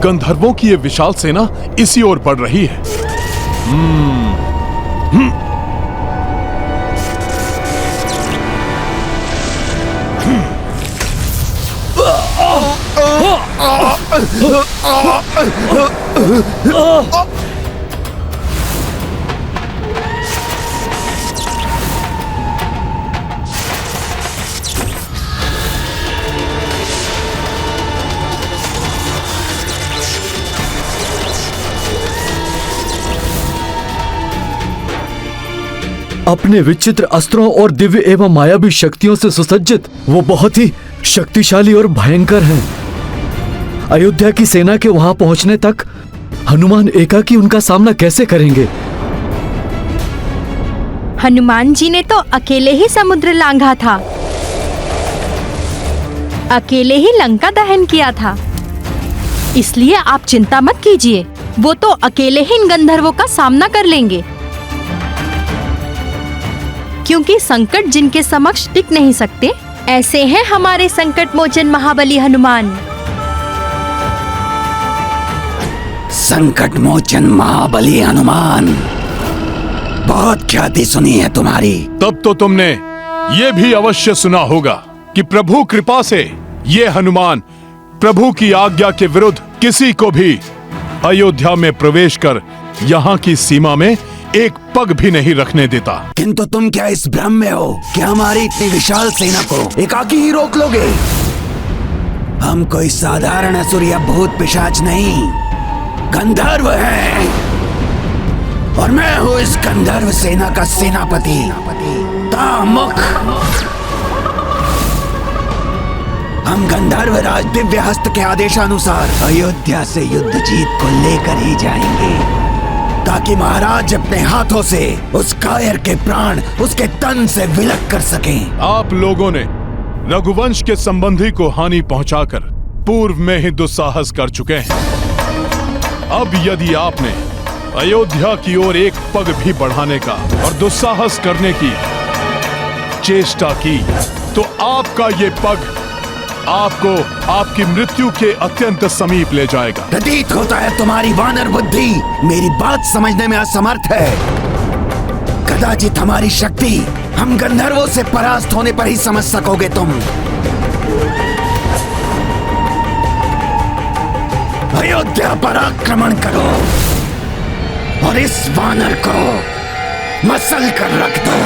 गंधर्वों की ये विशाल सेना इसी ओर बढ़ रही है। अपने विचित्र अस्त्रों और दिव्य एवं मायावी शक्तियों से सुसज्जित वो बहुत ही शक्तिशाली और भयंकर हैं। अयोध्या की सेना के वहां पहुंचने तक हनुमान एकाकी उनका सामना कैसे करेंगे? हनुमान जी ने तो अकेले ही समुद्र लांघा था, अकेले ही लंका दहन किया था। इसलिए आप चिंता मत कीजिए, वो तो अकेले ही इन गंधर्वों का सामना कर लेंगे। क्योंकि संकट जिनके समक्ष टिक नहीं सकते, ऐसे हैं हमारे संकट मोचन महाबली हनुमान। संकट मोचन महाबली हनुमान, बहुत ख्याति सुनी है तुम्हारी। तब तो तुमने ये भी अवश्य सुना होगा कि प्रभु कृपा से ये हनुमान प्रभु की आज्ञा के विरुद्ध किसी को भी अयोध्या में प्रवेश कर यहाँ की सीमा में एक पग भी नहीं रखने देता। किंतु तुम क्या इस भ्रम में हो कि हमारी इतनी विशाल सेना को एकाकी ही रोक लोगे? हम कोई साधारण असुर या भूत पिशाच नहीं, गंधर्व हैं। और मैं हूँ इस गंधर्व सेना का सेनापति तामुख। हम गंधर्व राज दिव्य हस्त के आदेशानुसार अयोध्या से युद्ध जीत को लेकर ही जाएंगे, ताकि महाराज अपने हाथों से उस कायर के प्राण उसके तन से विलक कर सकें। आप लोगों ने रघुवंश के संबंधी को हानि पहुंचाकर पूर्व में ही दुस्साहस कर चुके हैं। अब यदि आपने अयोध्या की ओर एक पग भी बढ़ाने का और दुस्साहस करने की चेष्टा की, तो आपका ये पग आपको आपकी मृत्यु के अत्यंत समीप ले जाएगा। प्रतीत होता है तुम्हारी वानर बुद्धि मेरी बात समझने में असमर्थ है। कदाचित हमारी शक्ति हम गंधर्वों से परास्त होने पर ही समझ सकोगे तुम। अयोध्या पर आक्रमण करो और इस वानर को मसल कर रख दो।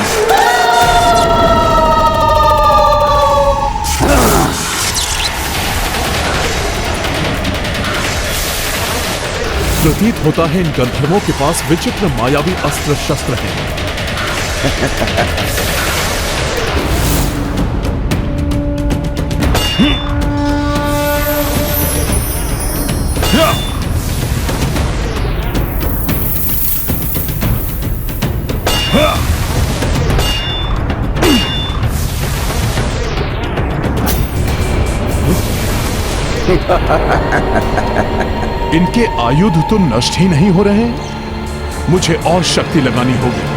प्रतीत होता है इन गंधर्वों के पास विचित्र मायावी अस्त्र शस्त्र हैं। इनके आयुध तो नष्ट ही नहीं हो रहे हैं। मुझे और शक्ति लगानी होगी।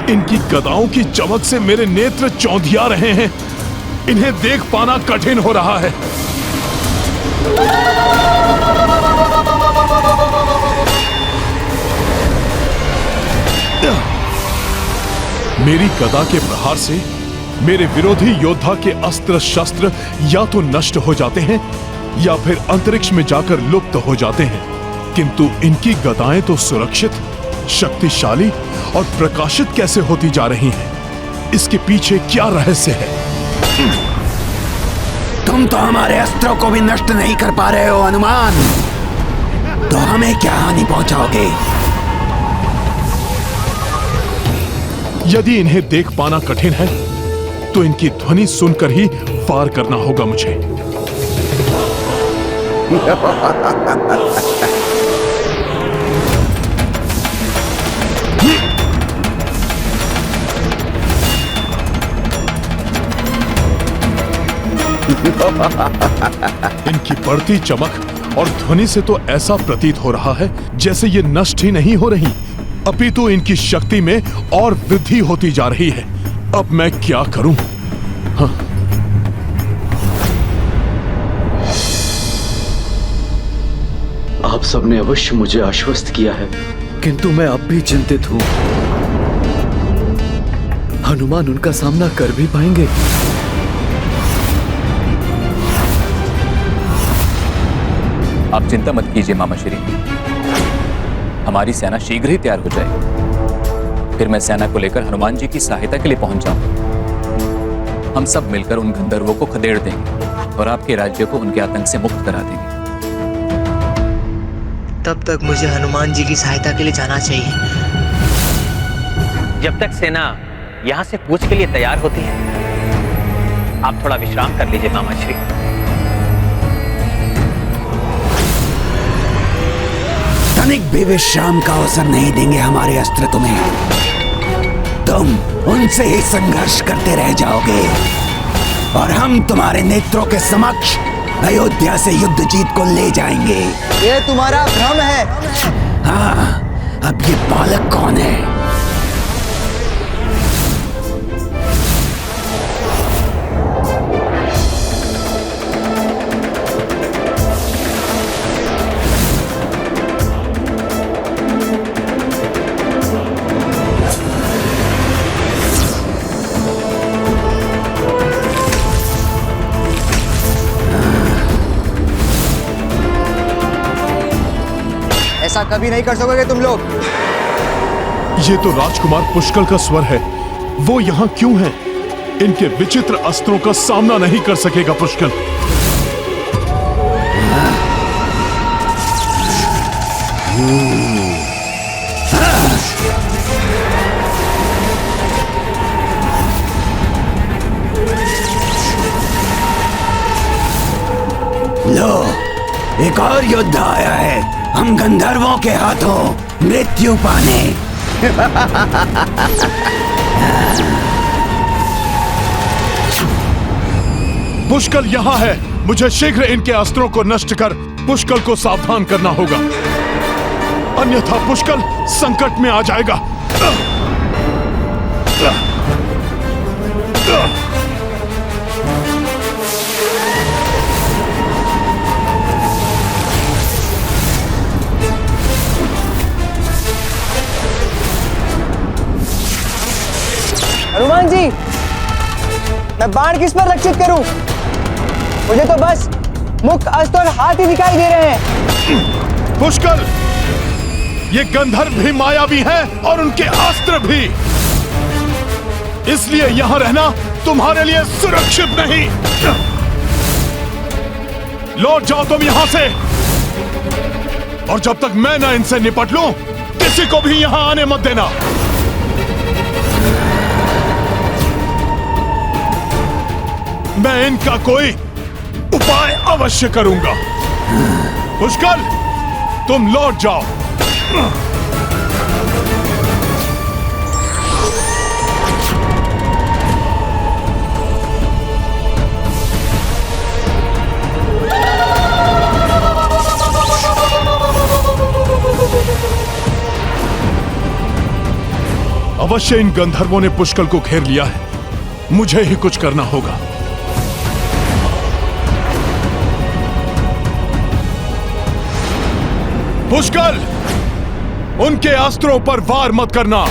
इनकी गदाओं की चमक से मेरे नेत्र चौंधिया रहे हैं। इन्हें देख पाना कठिन हो रहा है। मेरी गदा के प्रहार से मेरे विरोधी योद्धा के अस्त्र शस्त्र या तो नष्ट हो जाते हैं या फिर अंतरिक्ष में जाकर लुप्त हो जाते हैं, किंतु इनकी गदाएं तो सुरक्षित, शक्तिशाली और प्रकाशित कैसे होती जा रही हैं? इसके पीछे क्या रहस्य है? तुम तो हमारे अस्त्रों को भी नष्ट नहीं कर पा रहे हो हनुमान, तो हमें क्या हानि पहुंचाओगे? यदि इन्हें देख पाना कठिन है तो इनकी ध्वनि सुनकर ही वार करना होगा मुझे। इनकी बढ़ती चमक और ध्वनि से तो ऐसा प्रतीत हो रहा है जैसे ये नष्ट ही नहीं हो रही, अपितु इनकी शक्ति में और वृद्धि होती जा रही है। अब मैं क्या करूं? हाँ। आप सबने अवश्य मुझे आश्वस्त किया है, किंतु मैं अब भी चिंतित हूं। हनुमान उनका सामना कर भी पाएंगे? आप चिंता मत कीजिए मामा श्री, हमारी सेना शीघ्र ही तैयार हो जाएगी। फिर मैं सेना को लेकर हनुमान जी की सहायता के लिए पहुंच जाऊंगा। हम सब मिलकर उन गंधर्वों को खदेड़ देंगे और आपके राज्य को उनके आतंक से मुक्त करा देंगे। तब तक मुझे हनुमान जी की सहायता के लिए जाना चाहिए। जब तक सेना यहाँ से कूच के लिए तैयार होती है, आप थोड़ा विश्राम कर लीजिए मामा श्री। तनिक भी विश्राम का अवसर नहीं देंगे हमारे अस्त्र तुम्हें। तुम उनसे ही संघर्ष करते रह जाओगे और हम तुम्हारे नेत्रों के समक्ष अयोध्या से युद्ध जीत को ले जाएंगे। ये तुम्हारा भ्रम है। हाँ, अब ये बालक कौन है? ऐसा कभी नहीं कर सकोगे तुम लोग। ये तो राजकुमार पुष्कल का स्वर है। वो यहाँ क्यों है? इनके विचित्र अस्त्रों का सामना नहीं कर सकेगा पुष्कल। लो, एक और योद्धा आया है हम गंधर्वों के हाथों मृत्यु पाने। पुष्कल यहाँ है। मुझे शीघ्र इनके अस्त्रों को नष्ट कर पुष्कल को सावधान करना होगा, अन्यथा पुष्कल संकट में आ जाएगा। हनुमान जी, मैं बाण किस पर लक्षित करूं? मुझे तो बस मुख, अस्त्र और हाथ ही दिखाई दे रहे हैं। पुष्कल, ये गंधर्व भी मायावी हैं और उनके अस्त्र भी, इसलिए यहाँ रहना तुम्हारे लिए सुरक्षित नहीं। लौट जाओ तुम यहाँ से, और जब तक मैं ना इनसे निपट लूं, किसी को भी यहाँ आने मत देना। मैं इनका कोई उपाय अवश्य करूंगा। पुष्कल, तुम लौट जाओ। अवश्य इन गंधर्वों ने पुष्कल को घेर लिया है। मुझे ही कुछ करना होगा। पुष्कल, उनके अस्त्रों पर वार मत करना।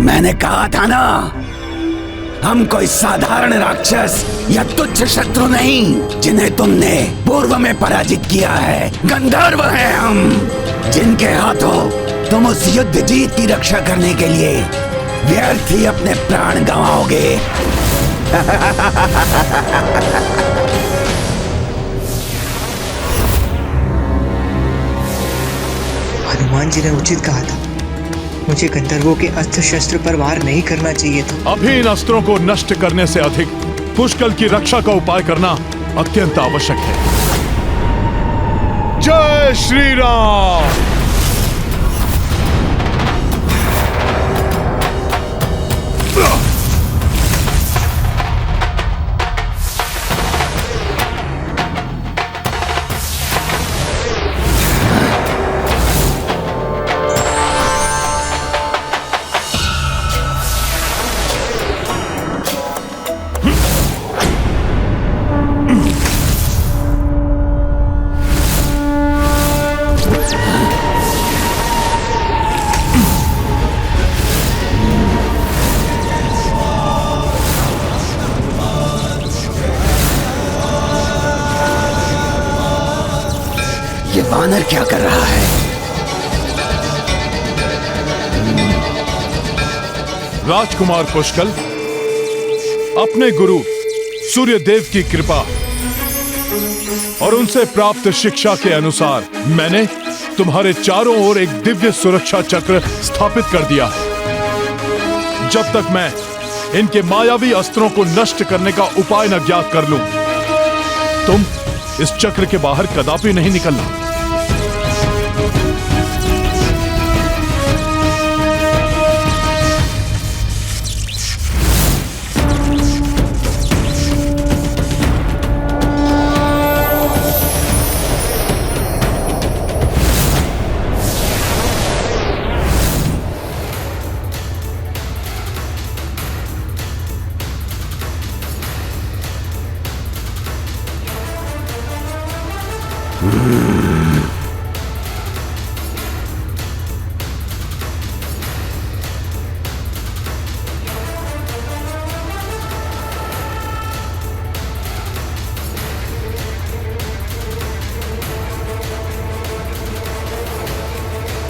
मैंने कहा था ना, हम कोई साधारण राक्षस या तुच्छ शत्रु नहीं जिन्हें तुमने पूर्व में पराजित किया है। गंधर्व हैं हम, जिनके हाथों तुम उस युद्ध जीत की रक्षा करने के लिए व्यर्थ ही अपने प्राण गंवाओगे। हनुमान जी ने उचित कहा था। मुझे गंधर्वों के अस्त्र शस्त्र पर वार नहीं करना चाहिए था। अभी इन अस्त्रों को नष्ट करने से अधिक पुष्कल की रक्षा का उपाय करना अत्यंत आवश्यक है। जय श्री राम। ये वानर क्या कर रहा है? राजकुमार पुष्कल, अपने गुरु सूर्यदेव की कृपा और उनसे प्राप्त शिक्षा के अनुसार मैंने तुम्हारे चारों ओर एक दिव्य सुरक्षा चक्र स्थापित कर दिया है। जब तक मैं इनके मायावी अस्त्रों को नष्ट करने का उपाय न ज्ञात कर लूं, तुम इस चक्र के बाहर कदापि नहीं निकलना।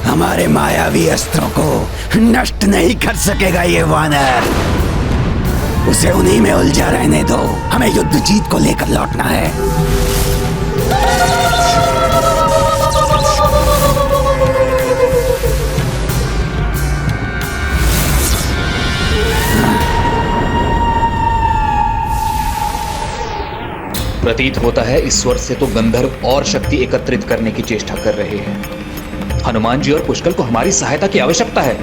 हमारे मायावी अस्त्रों को नष्ट नहीं कर सकेगा ये वानर। उसे उन्हीं में उलझा रहने दो। हमें युद्ध जीत को लेकर लौटना है। प्रतीत होता है इस स्वर से तो गंधर्व और शक्ति एकत्रित करने की चेष्टा कर रहे हैं। हनुमान जी और पुष्कल को हमारी सहायता की आवश्यकता है।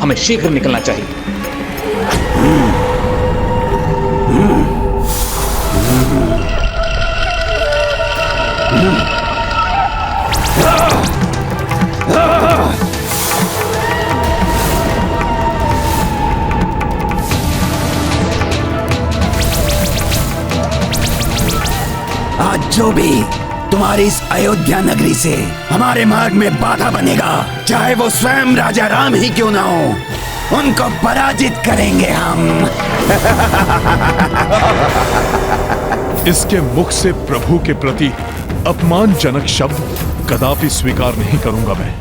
हमें शीघ्र निकलना चाहिए। आज जो भी तुम्हारी इस अयोध्या नगरी से हमारे मार्ग में बाधा बनेगा, चाहे वो स्वयं राजा राम ही क्यों ना हो, उनको पराजित करेंगे हम। इसके मुख से प्रभु के प्रति अपमानजनक शब्द कदापि स्वीकार नहीं करूंगा मैं।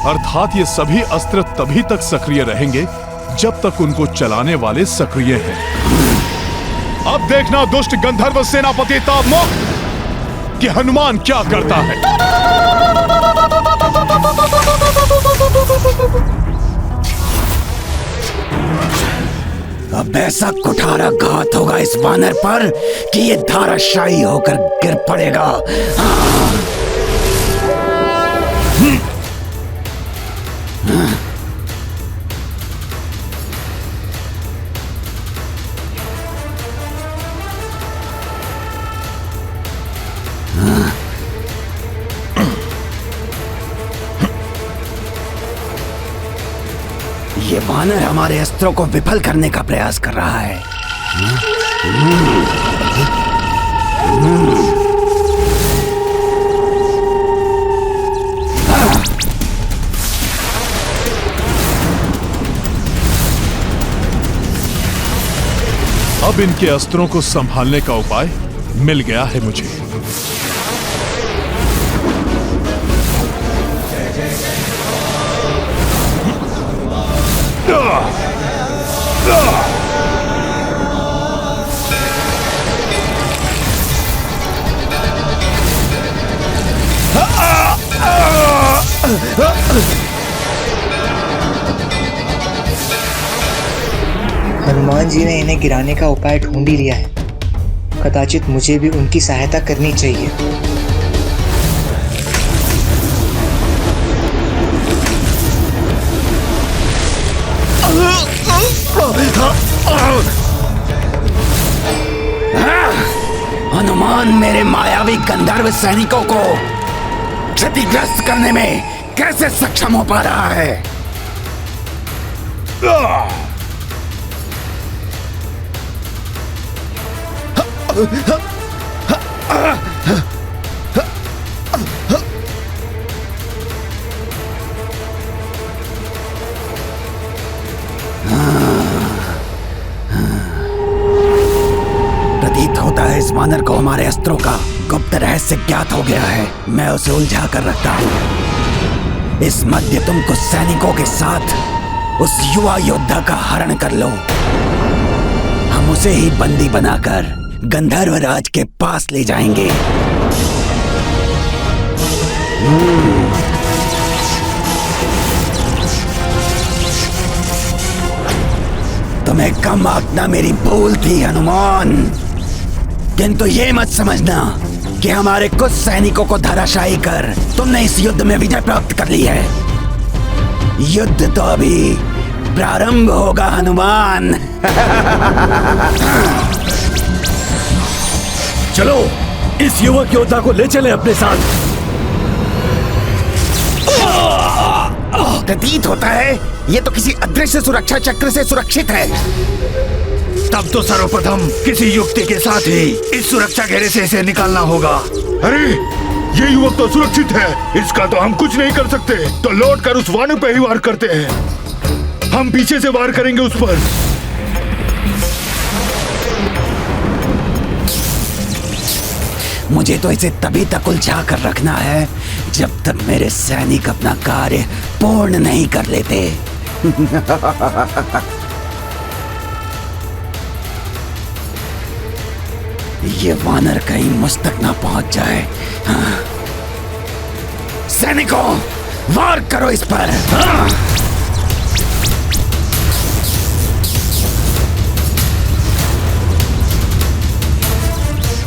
अर्थात ये सभी अस्त्र तभी तक सक्रिय रहेंगे जब तक उनको चलाने वाले सक्रिय हैं। अब देखना दुष्ट गंधर्व सेनापति ताबमुख कि हनुमान क्या करता है। अब ऐसा कुठारा घात होगा इस वानर पर कि ये धाराशायी होकर गिर पड़ेगा। ये वानर हमारे अस्त्रों को विफल करने का प्रयास कर रहा है। अब इनके अस्त्रों को संभालने का उपाय मिल गया है मुझे। हनुमान जी ने इन्हें गिराने का उपाय ढूंढ ही लिया है। कदाचित मुझे भी उनकी सहायता करनी चाहिए। हनुमान मेरे मायावी गंधर्व सैनिकों को क्षतिग्रस्त करने में कैसे सक्षम हो पा रहा है? प्रतीत होता है इस वानर को हमारे अस्त्रों का गुप्त रहस्य ज्ञात हो गया है। मैं उसे उलझा कर रखता हूं। इस मध्य तुम कुछ सैनिकों के साथ उस युवा योद्धा का हरण कर लो। हम उसे ही बंदी बनाकर गंधर्व राज के पास ले जाएंगे। तुम्हें कम आंकना मेरी भूल थी हनुमान, किंतु ये मत समझना कि हमारे कुछ सैनिकों को धराशायी कर तुमने इस युद्ध में विजय प्राप्त कर ली है। युद्ध तो अभी प्रारंभ होगा हनुमान। चलो इस युवक योद्धा को ले चले अपने साथ। प्रतीत होता है ये तो किसी अदृश्य सुरक्षा चक्र से सुरक्षित है। तब तो सर्वप्रथम किसी युक्ति के साथ ही इस सुरक्षा घेरे से इसे निकालना होगा। अरे ये युवक तो सुरक्षित है, इसका तो हम कुछ नहीं कर सकते। तो लौट कर उस वानर पे ही वार करते हैं। हम पीछे से वार करेंगे उस पर। मुझे तो इसे तभी तक उलझा कर रखना है जब तक मेरे सैनिक अपना कार्य पूर्ण नहीं कर लेते। ये वानर कहीं मुझ तक ना पहुंच जाए। हाँ। सैनिकों, वार करो इस पर। हाँ।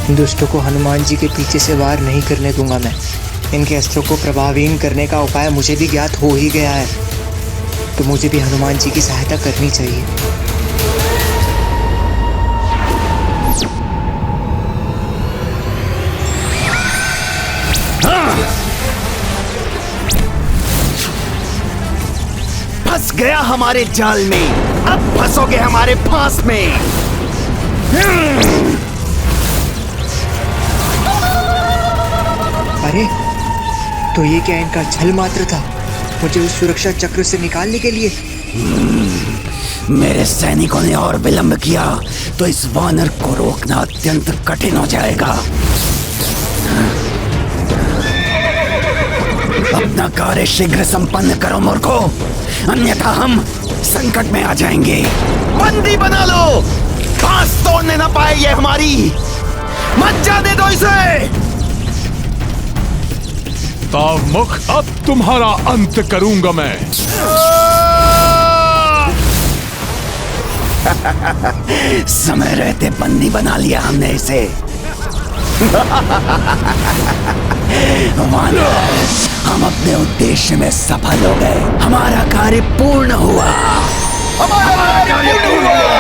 दुष्टों को हनुमान जी के पीछे से वार नहीं करने दूंगा मैं। इनके अस्त्रों को प्रभावहीन करने का उपाय मुझे भी ज्ञात हो ही गया है, तो मुझे भी हनुमान जी की सहायता करनी चाहिए। फंस गया हमारे जाल में, अब फंसोगे हमारे फांस में। अरे तो ये क्या इनका छल मात्र था, मुझे उस सुरक्षा चक्र से निकालने के लिए? मेरे सैनिकों ने और विलंब किया तो इस वानर को रोकना अत्यंत कठिन हो जाएगा। अपना कार्य शीघ्र संपन्न करो मूर्खों, अन्यथा हम संकट में आ जाएंगे। बंदी बना लो, फांस तोड़ने ना पाए ये हमारी। मत जाने दो इसे। तावमुख, अब तुम्हारा अंत करूंगा मैं। समय रहते बंदी बना लिया हमने इसे। वानर, हम अपने उद्देश्य में सफल हो गए। हमारा कार्य पूर्ण हुआ। हमारा कार्य पूर्ण हुआ।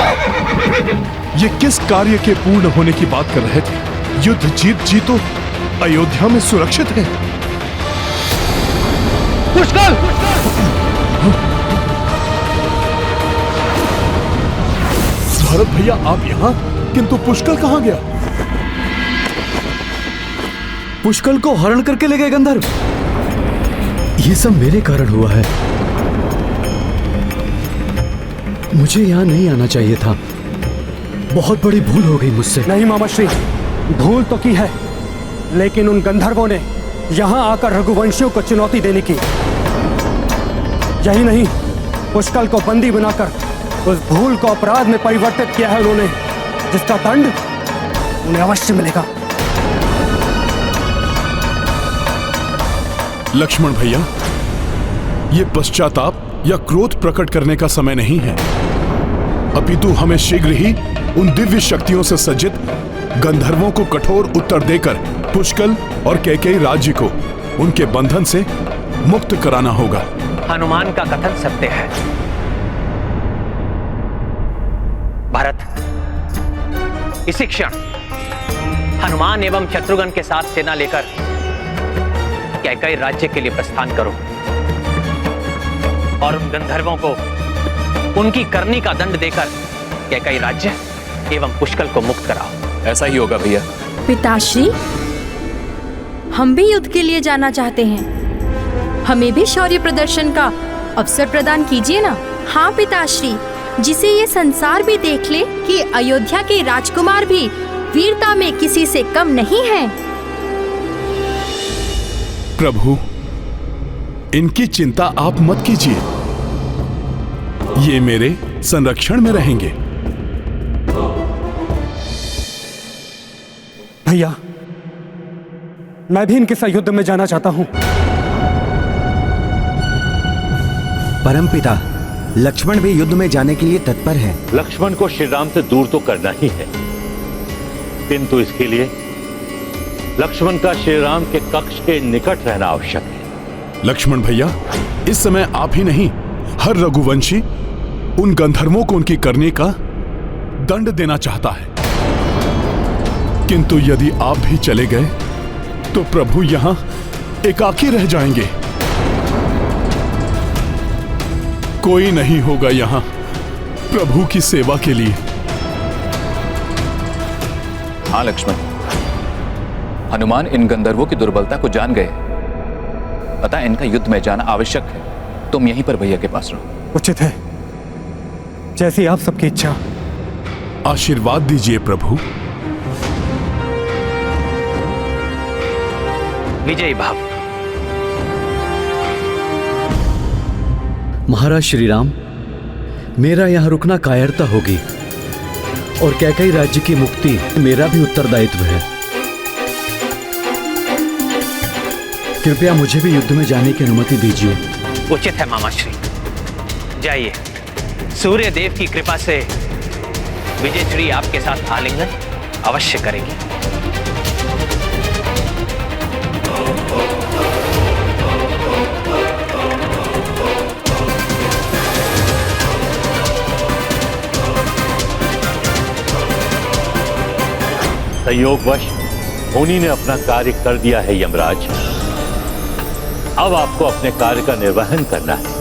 ये किस कार्य के पूर्ण होने की बात कर रहे थे? युद्ध जीत जी तो अयोध्या में सुरक्षित है। पुष्कर! भरत भैया आप यहाँ, किंतु पुष्कर कहाँ गया? पुष्कर को हरण करके ले गए गंधर्व। ये सब मेरे कारण हुआ है। मुझे यहाँ नहीं आना चाहिए था। बहुत बड़ी भूल हो गई मुझसे। नहीं मामा श्री, भूल तो की है, लेकिन उन गंधर्वों ने यहाँ आकर रघुवंशियों को चुनौती देने की। यही नहीं, पुष्कल को बंदी बनाकर उस भूल को अपराध में परिवर्तित किया है उन्होंने, जिसका दंड उन्हें अवश्य मिलेगा। लक्ष्मण भैया, ये पश्चाताप या क्रोध प्रकट करने का समय नहीं है, अपितु हमें शीघ्र ही उन दिव्य शक्तियों से सज्जित गंधर्वों को कठोर उत्तर देकर पुष्कल और कैकेयी राज्य को उनके बंधन से मुक्त कराना होगा। हनुमान का कथन सत्य है। भरत, इसी क्षण हनुमान एवं शत्रुघ्न के साथ सेना लेकर कैकेयी राज्य के लिए प्रस्थान करो और उन गंधर्वों को उनकी करनी का दंड देकर कैकेयी राज्य एवं पुष्कल को मुक्त कराओ। ऐसा ही होगा भैया। पिताश्री, हम भी युद्ध के लिए जाना चाहते हैं, हमें भी शौर्य प्रदर्शन का अवसर प्रदान कीजिए ना। हाँ पिताश्री, जिसे ये संसार भी देख ले कि अयोध्या के राजकुमार भी वीरता में किसी से कम नहीं हैं। प्रभु, इनकी चिंता आप मत कीजिए, ये मेरे संरक्षण में रहेंगे। भैया, मैं भी इनके साथ युद्ध में जाना चाहता हूं। परमपिता, लक्ष्मण भी युद्ध में जाने के लिए तत्पर है। लक्ष्मण को श्री राम से दूर तो करना ही है, किंतु इसके लिए लक्ष्मण का श्री राम के कक्ष के निकट रहना आवश्यक है। लक्ष्मण भैया, इस समय आप ही नहीं, हर रघुवंशी उन गंधर्वों को उनकी करने का दंड देना चाहता है, किंतु यदि आप भी चले गए तो प्रभु यहां एकाकी रह जाएंगे। कोई नहीं होगा यहां प्रभु की सेवा के लिए। हाँ लक्ष्मण, हनुमान इन गंधर्वों की दुर्बलता को जान गए, अतः इनका युद्ध में जाना आवश्यक है। तुम यहीं पर भैया के पास रहो। उचित है, जैसी आप सबकी इच्छा। आशीर्वाद दीजिए प्रभु। विजयी भाव। महाराज श्री राम, मेरा यहाँ रुकना कायरता होगी और कैकेयी राज्य की मुक्ति मेरा भी उत्तरदायित्व है। कृपया मुझे भी युद्ध में जाने की अनुमति दीजिए। उचित है मामाश्री, जाइए। सूर्य देव की कृपा से विजयश्री आपके साथ आलिंगन अवश्य करेगी। संयोगवश मुनि ने अपना कार्य कर दिया है यमराज, अब आपको अपने कार्य का निर्वहन करना है।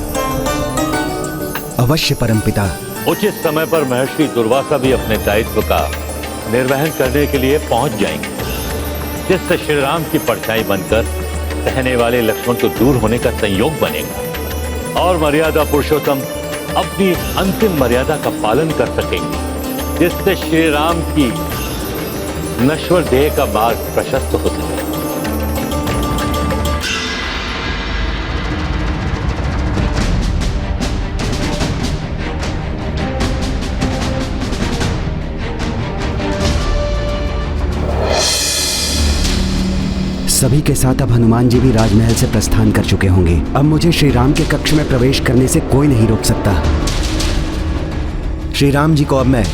अवश्य परमपिता। उचित समय पर महर्षि दुर्वासा भी अपने दायित्व का निर्वहन करने के लिए पहुंच जाएंगे, जिससे श्री राम की परछाई बनकर रहने वाले लक्ष्मण को दूर होने का संयोग बनेगा और मर्यादा पुरुषोत्तम अपनी अंतिम मर्यादा का पालन कर सकेंगे, जिससे श्री राम की नश्वर देह का मार्ग प्रशस्त हो सके। सभी के साथ अब हनुमान जी भी राजमहल से प्रस्थान कर चुके होंगे। अब मुझे श्री राम के कक्ष में प्रवेश करने से कोई नहीं रोक सकता। श्री राम जी को अब मैं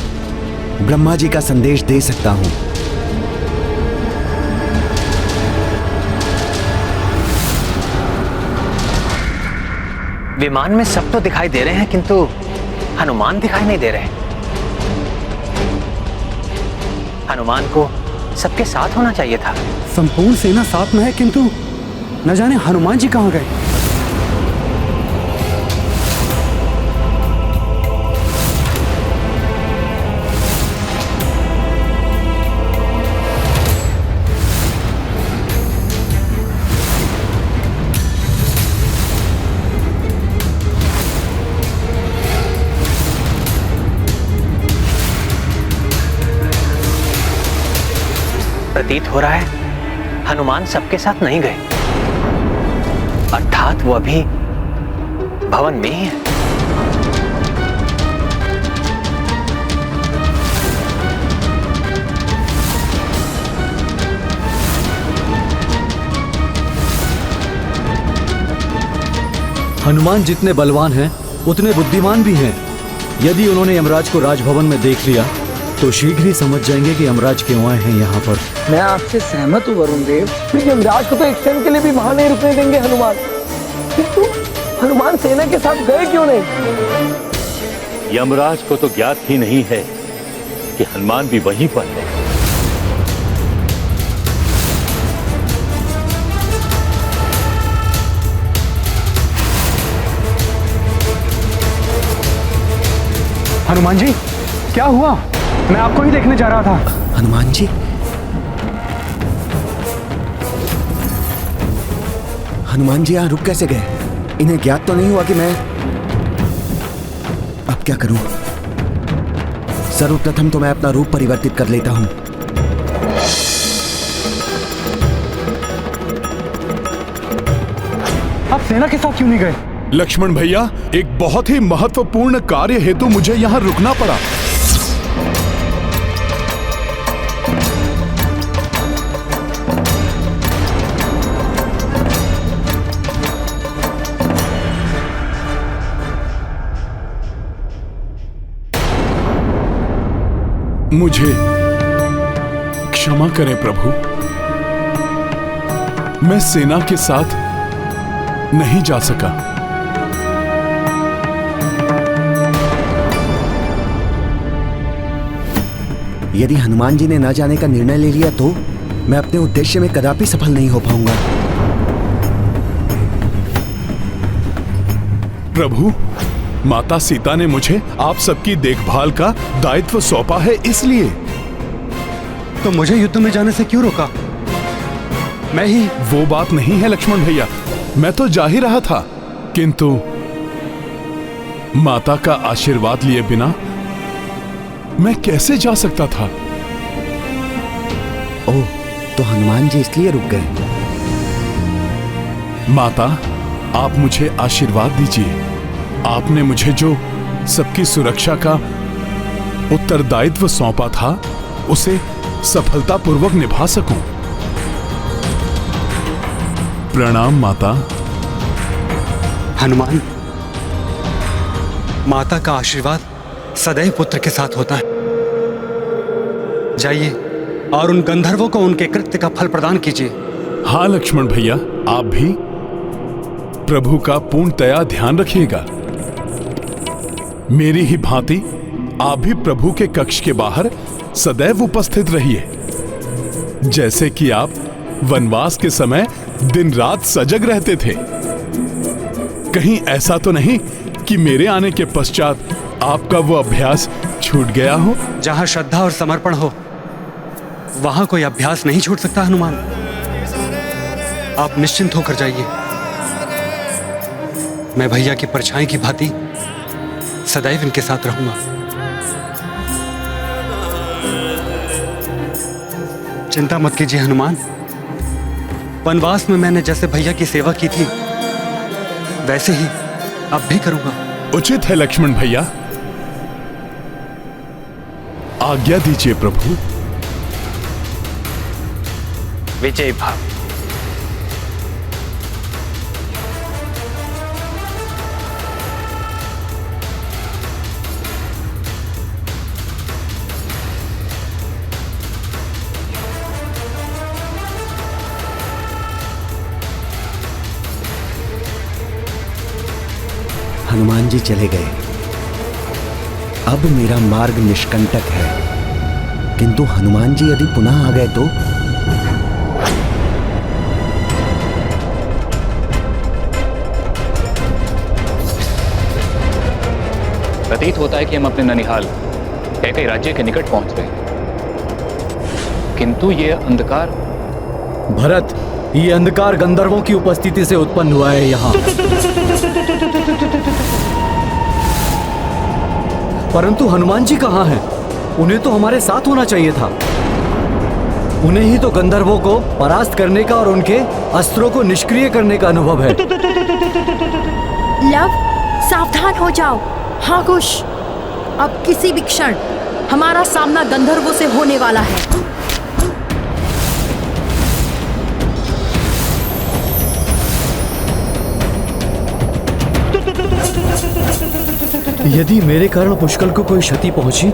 ब्रह्मा जी का संदेश दे सकता हूं। विमान में सब तो दिखाई दे रहे हैं, किंतु हनुमान दिखाई नहीं दे रहे। हनुमान को सबके साथ होना चाहिए था। संपूर्ण सेना साथ में है, किंतु न जाने हनुमान जी कहां गए। प्रतीत हो रहा है हनुमान सबके साथ नहीं गए, अर्थात वो अभी भवन में ही है। हनुमान जितने बलवान हैं उतने बुद्धिमान भी हैं। यदि उन्होंने यमराज को राजभवन में देख लिया तो शीघ्र ही समझ जाएंगे कि यमराज क्यों आए हैं यहाँ पर। मैं आपसे सहमत हूँ वरुण देव, फिर यमराज को तो एक क्षण के लिए भी वहां नहीं रुकने देंगे हनुमान। किंतु हनुमान सेना के साथ गए क्यों नहीं? यमराज को तो ज्ञात ही नहीं है कि हनुमान भी वहीं पर है। हनुमान जी, क्या हुआ? मैं आपको ही देखने जा रहा था। हनुमान जी, हनुमान जी यहाँ रुक कैसे गए? इन्हें ज्ञात तो नहीं हुआ कि मैं... अब क्या करूं? सर्वप्रथम तो मैं अपना रूप परिवर्तित कर लेता हूं। आप सेना के साथ क्यों नहीं गए? लक्ष्मण भैया, एक बहुत ही महत्वपूर्ण कार्य हेतु मुझे यहाँ रुकना पड़ा। मुझे क्षमा करें प्रभु, मैं सेना के साथ नहीं जा सका। यदि हनुमान जी ने न जाने का निर्णय ले लिया तो मैं अपने उद्देश्य में कदापि सफल नहीं हो पाऊंगा। प्रभु, माता सीता ने मुझे आप सबकी देखभाल का दायित्व सौंपा है, इसलिए। तो मुझे युद्ध में जाने से क्यों रोका? मैं ही... वो बात नहीं है लक्ष्मण भैया, मैं तो जा ही रहा था, किंतु माता का आशीर्वाद लिए बिना मैं कैसे जा सकता था? ओह, तो हनुमान जी इसलिए रुक गए। माता, आप मुझे आशीर्वाद दीजिए। आपने मुझे जो सबकी सुरक्षा का उत्तरदायित्व सौंपा था, उसे सफलतापूर्वक निभा सकूं। प्रणाम माता। हनुमान, माता का आशीर्वाद सदैव पुत्र के साथ होता है। जाइए और उन गंधर्वों को उनके कृत्य का फल प्रदान कीजिए। हाँ लक्ष्मण भैया, आप भी प्रभु का पूर्णतया ध्यान रखिएगा। मेरी ही भांति आप भी प्रभु के कक्ष के बाहर सदैव उपस्थित रहिए, जैसे कि आप वनवास के समय दिन रात सजग रहते थे। कहीं ऐसा तो नहीं कि मेरे आने के पश्चात आपका वो अभ्यास छूट गया हो? जहां श्रद्धा और समर्पण हो वहां कोई अभ्यास नहीं छूट सकता हनुमान। आप निश्चिंत होकर जाइए। मैं भैया की परछाई की भांति सदैव इनके साथ रहूंगा। चिंता मत कीजिए हनुमान। वनवास में मैंने जैसे भैया की सेवा की थी वैसे ही अब भी करूंगा। उचित है लक्ष्मण भैया, आज्ञा दीजिए प्रभु। विजय भाव। हनुमान जी चले गए। अब मेरा मार्ग निष्कंटक है, किंतु हनुमान जी यदि पुनः आ गए तो? प्रतीत होता है कि हम अपने ननिहाल कैकई राज्य के निकट पहुंच गए, किंतु यह अंधकार... भरत, ये अंधकार गंधर्वों की उपस्थिति से उत्पन्न हुआ है यहाँ। परंतु हनुमान जी कहाँ हैं? उन्हें तो हमारे साथ होना चाहिए था। उन्हें ही तो गंधर्वों को परास्त करने का और उनके अस्त्रों को निष्क्रिय करने का अनुभव है। लव, सावधान हो जाओ। हाँ कुश, अब किसी भी क्षण हमारा सामना गंधर्वों से होने वाला है। यदि मेरे कारण पुष्कल को कोई क्षति पहुंची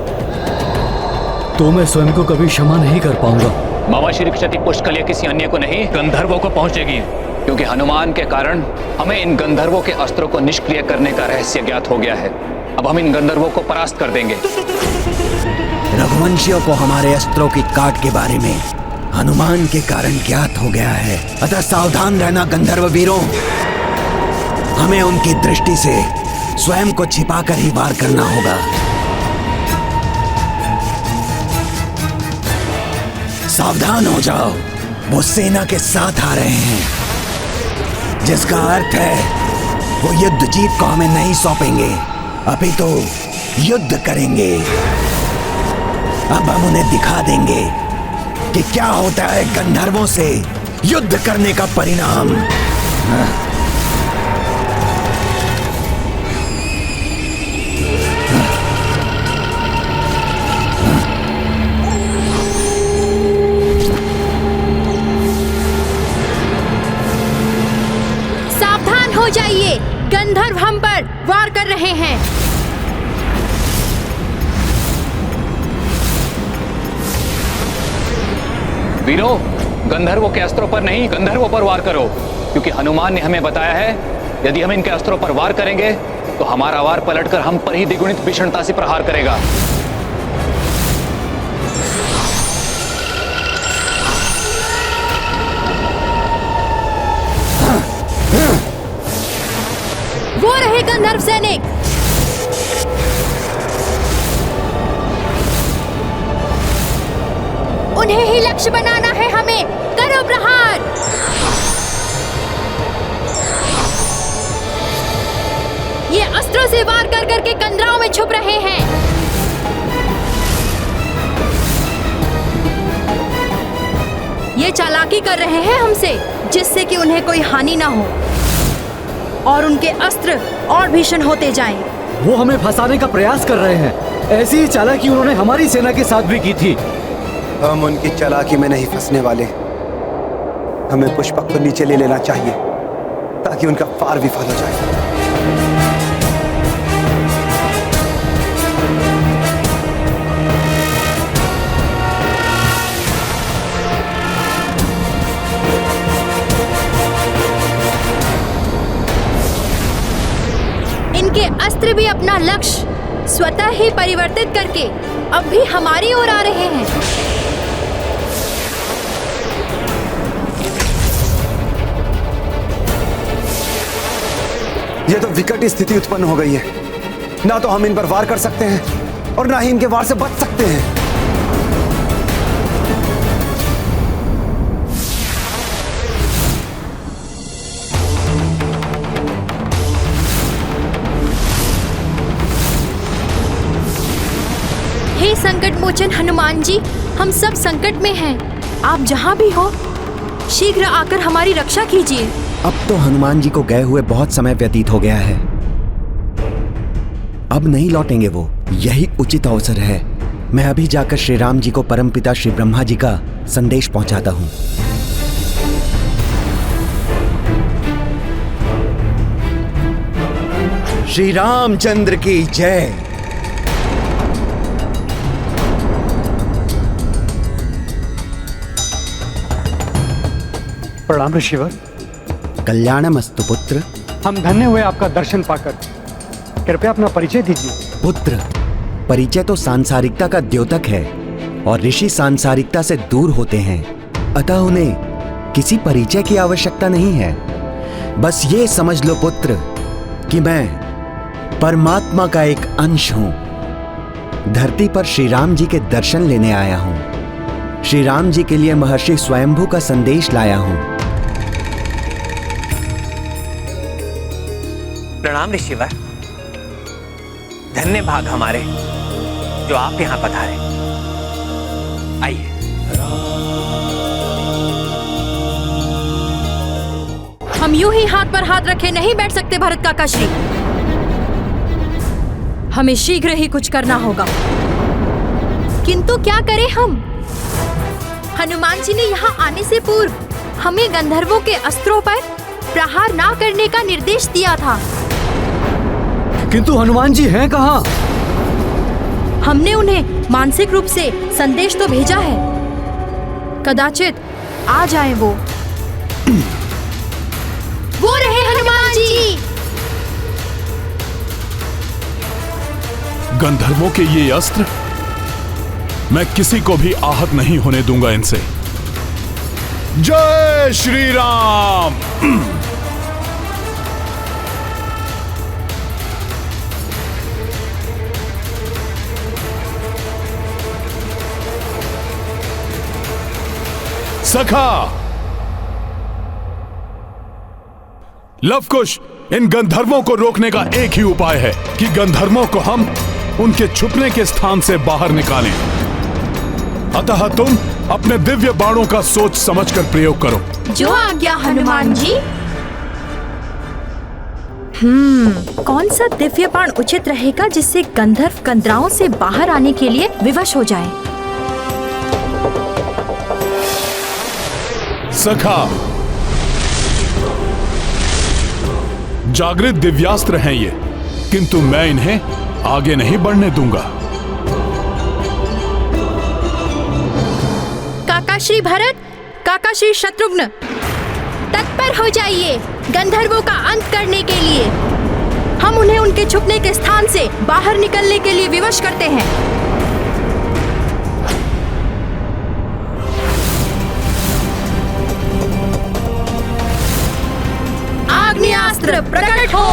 तो मैं स्वयं को कभी क्षमा नहीं कर पाऊंगा। मामाश्री की क्षति पुष्कल या किसी अन्य को नहीं, गंधर्वों को पहुंचेगी, क्योंकि हनुमान के कारण हमें इन गंधर्वों के अस्त्रों को निष्क्रिय करने का रहस्य ज्ञात हो गया है। अब हम इन गंधर्वों को परास्त कर देंगे। रघुवंशियों को हमारे अस्त्रों की काट के बारे में हनुमान के कारण ज्ञात हो गया है, अतः सावधान रहना गंधर्व वीरों। हमें उनकी दृष्टि से स्वयं को छिपाकर ही वार करना होगा। सावधान हो जाओ, वो सेना के साथ आ रहे हैं, जिसका अर्थ है वो युद्ध जीत को हमें नहीं सौंपेंगे, अभी तो युद्ध करेंगे। अब हम उन्हें दिखा देंगे कि क्या होता है गंधर्वों से युद्ध करने का परिणाम। हो जाइए, गंधर्व हम पर वार कर रहे हैं। वीरों, गंधर्वों के अस्त्रों पर नहीं, गंधर्वों पर वार करो, क्योंकि हनुमान ने हमें बताया है यदि हम इनके अस्त्रों पर वार करेंगे तो हमारा वार पलटकर हम पर ही द्विगुणित भीषणता से प्रहार करेगा। वो रहे गंधर्व सैनिक। उन्हें ही लक्ष्य बनाना है हमें। करो प्रहार। ये अस्त्रों से वार कर करके कंदराओं में छुप रहे हैं। ये चालाकी कर रहे हैं हमसे, जिससे कि उन्हें कोई हानि ना हो और उनके अस्त्र और भीषण होते जाएं। वो हमें फंसाने का प्रयास कर रहे हैं। ऐसी ही चालाकी उन्होंने हमारी सेना के साथ भी की थी। हम उनकी चालाकी में नहीं फंसने वाले। हमें पुष्पक को नीचे ले लेना चाहिए ताकि उनका पार विफल हो जाए। इनके अस्त्र भी अपना लक्ष्य स्वतः ही परिवर्तित करके अब भी हमारी ओर आ रहे हैं। ये तो विकट स्थिति उत्पन्न हो गई है। ना तो हम इन पर वार कर सकते हैं और ना ही इनके वार से बच सकते हैं। हे संकट मोचन हनुमान जी, हम सब संकट में हैं। आप जहाँ भी हो शीघ्र आकर हमारी रक्षा कीजिए। अब तो हनुमान जी को गए हुए बहुत समय व्यतीत हो गया है। अब नहीं लौटेंगे वो, यही उचित अवसर है। मैं अभी जाकर श्री राम जी को परमपिता श्री ब्रह्मा जी का संदेश पहुंचाता हूं। श्री रामचंद्र की जय। प्रणाम ऋषिवर। कल्याणमस्तु पुत्र। हम धन्य हुए आपका दर्शन पाकर। कृपया अपना परिचय दीजिए। पुत्र, परिचय तो सांसारिकता का द्योतक है और ऋषि सांसारिकता से दूर होते हैं, अतः उन्हें किसी परिचय की आवश्यकता नहीं है। बस ये समझ लो पुत्र कि मैं परमात्मा का एक अंश हूं। धरती पर श्री राम जी के दर्शन लेने आया हूं। श्री राम जी के लिए महर्षि स्वयंभू का संदेश लाया हूं। प्रणाम ऋषिवर। धन्य भाग हमारे जो आप यहां पधारे। आइए। हम यूं ही हाथ पर हाथ रखे नहीं बैठ सकते भरत काका श्री। हमें शीघ्र ही कुछ करना होगा। किंतु क्या करें हम? हनुमान जी ने यहाँ आने से पूर्व हमें गंधर्वों के अस्त्रों पर प्रहार ना करने का निर्देश दिया था। किंतु हनुमान जी हैं कहाँ? हमने उन्हें मानसिक रूप से संदेश तो भेजा है, कदाचित आ जाएं वो। वो रहे हनुमान जी। गंधर्वों के ये अस्त्र, मैं किसी को भी आहत नहीं होने दूंगा इनसे। जय श्री राम। सखा लवकुश, इन गंधर्वों को रोकने का एक ही उपाय है कि गंधर्वों को हम उनके छुपने के स्थान से बाहर निकालें। अतः तुम अपने दिव्य बाणों का सोच समझकर प्रयोग करो। जो आज्ञा हनुमान जी। कौन सा दिव्य बाण उचित रहेगा जिससे गंधर्व कंदराओं से बाहर आने के लिए विवश हो जाएं? सखा, जागृत दिव्यास्त्र हैं ये, किंतु मैं इन्हें आगे नहीं बढ़ने दूंगा। काका श्री भरत, काका श्री शत्रुघ्न, तत्पर हो जाइए गंधर्वों का अंत करने के लिए। हम उन्हें उनके छुपने के स्थान से बाहर निकलने के लिए विवश करते हैं। आग्नेयास्त्र प्रकट हो।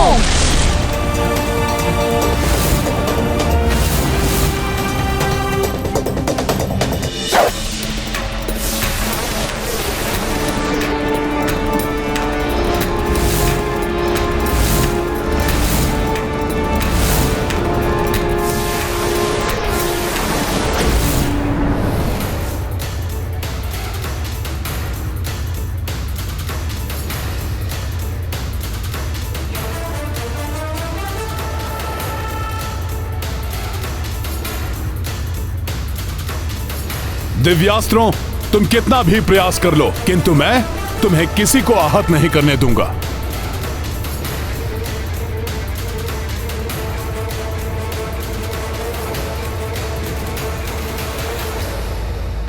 दिव्यास्त्रों, तुम कितना भी प्रयास कर लो, किंतु मैं तुम्हें किसी को आहत नहीं करने दूंगा।